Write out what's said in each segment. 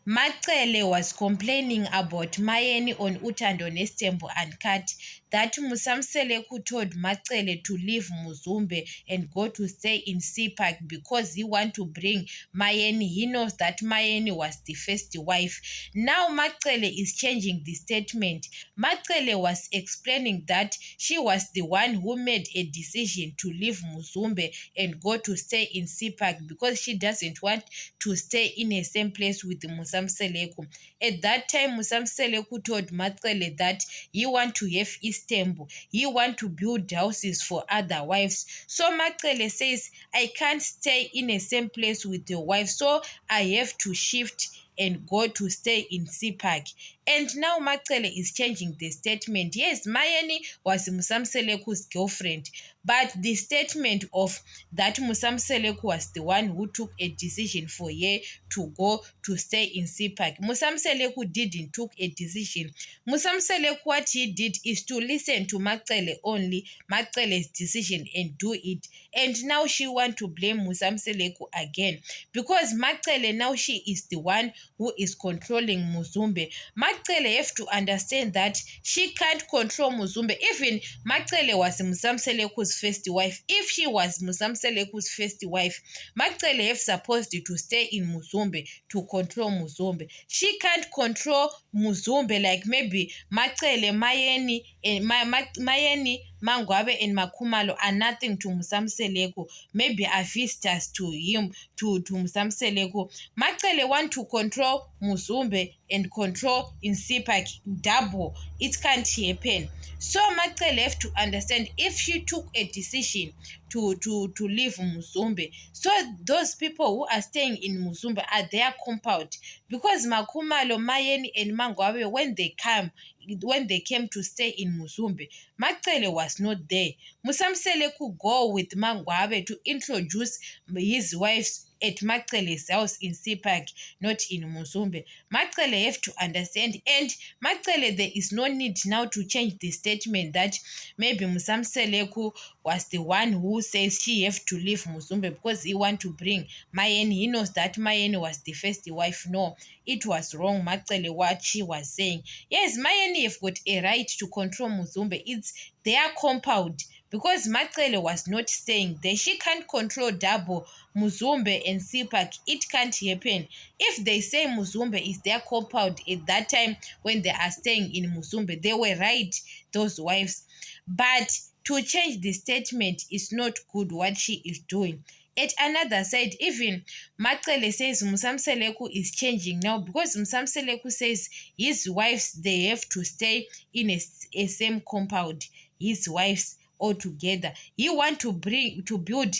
Macele was complaining about Mayeni on Utando Nestembo Uncut that Musamseleku told Macele to leave Muzumbe and go to stay in CPAC because he want to bring Mayeni. He knows that Mayeni was the first wife. Now Macele is changing the statement. Macele was explaining that she was the one who made a decision to leave Muzumbe and go to stay in CPAC because she doesn't want to stay in the same place with Musamseleku. At that time, Musamseleku told Macele that he want to have Istanbul. He want to build houses for other wives. So Macele says, I can't stay in the same place with your wife, so I have to shift and go to stay in CPAC. And now Macele is changing the statement. Yes, Mayeni was Musamseleku's girlfriend, but the statement of that Musamseleku was the one who took a decision for her to go to stay in CPAC. Musamseleku didn't took a decision. Musamseleku, what he did is to listen to Macele only, Macele's decision, and do it. And now she want to blame Musamseleku again because Macele now she is the one who is controlling Muzumbe. Macele have to understand that she can't control Muzumbe. Even Macele was Musamseleku's first wife. If she was Musamseleku's first wife, Macele have supposed to stay in Muzumbe to control Muzumbe. She can't control Muzumbe like maybe Macele, Mayeni, and Mayeni, Mangwabe, and Makumalo are nothing to Musamseleku. Maybe are visitors to him, to Musamseleku. Macele want to control Muzumbe and control in CPAC double. It can't happen. So Macele have to understand if she took a decision to leave Muzumbe, so those people who are staying in Muzumbe are their compound, because Makumalo, Mayeni, and Mangwabe, when they came to stay in Muzumbe, Macele was not there. Musamsele could go with Mangwabe to introduce his wives at Macele's house in CPAC, not in Muzumbe. Macele have to understand, and Macele, there is no need now to change the statement that maybe Musamseleku was the one who says she have to leave Muzumbe because he want to bring Mayeni. He knows that Mayeni was the first wife. No, it was wrong, Macele, what she was saying. Yes, Mayeni have got a right to control Muzumbe. It's their compound because Macele was not staying there. She can't control double Muzumbe and CPAC. It can't happen. If they say Muzumbe is their compound at that time when they are staying in Muzumbe, they were right, those wives. But to change the statement is not good what she is doing. At another side, even Macele says Musamseleku is changing now because Musamseleku says his wives, they have to stay in a same compound. His wives all together. He want to build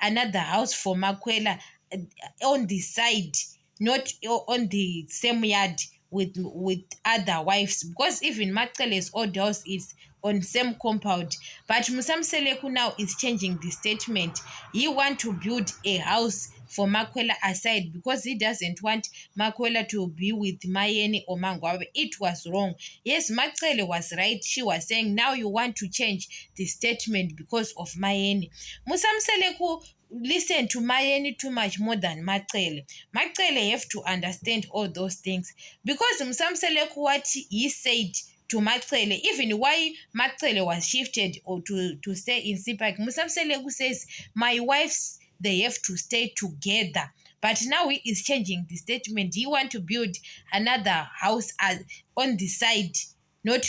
another house for Makwela on the side, not on the same yard with other wives, because even Macele's old house is on same compound. But Musamseleku now is changing the statement. He want to build a house for Makwela aside because he doesn't want Makwela to be with Mayeni or Mangwabe. It was wrong. Yes, Macele was right. She was saying now you want to change the statement because of Mayeni. Musamseleku listen to Mayeni too much more than Macele. Macele have to understand all those things because Musamseleku, what he said to Macele, even why Macele was shifted or to stay in CPAC, Musamseleku says my wives, they have to stay together. But now he is changing the statement. He want to build another house on the side, not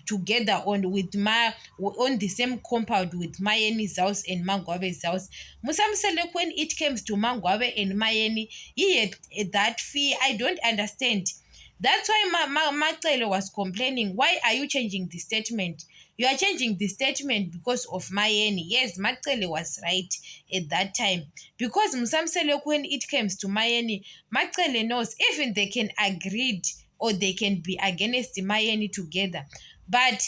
together on the same compound with Mayeni's house and Mangwabe's house. Musamseleku, when it comes to Mangwabe and Mayeni, he had that fear. I don't understand. That's why Macele was complaining. Why are you changing the statement? You are changing the statement because of Mayeni. Yes, Macele was right at that time. Because Musamseleku, when it comes to Mayeni, Macele knows even they can agree or they can be against Mayeni together. But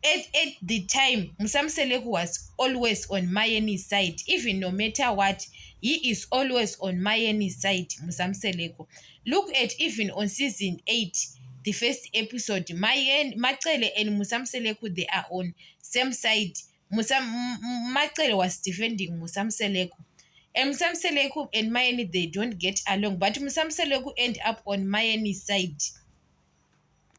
at the time, Musamseleku was always on Mayeni's side. Even no matter what, he is always on Mayeni's side, Musamseleku. Look at even on season 8, the first episode, Macele and Musamseleku, they are on same side. Macele was defending Musamseleku. And Musamseleku and Mayeni, they don't get along, but Musamseleku end up on Mayeni's side.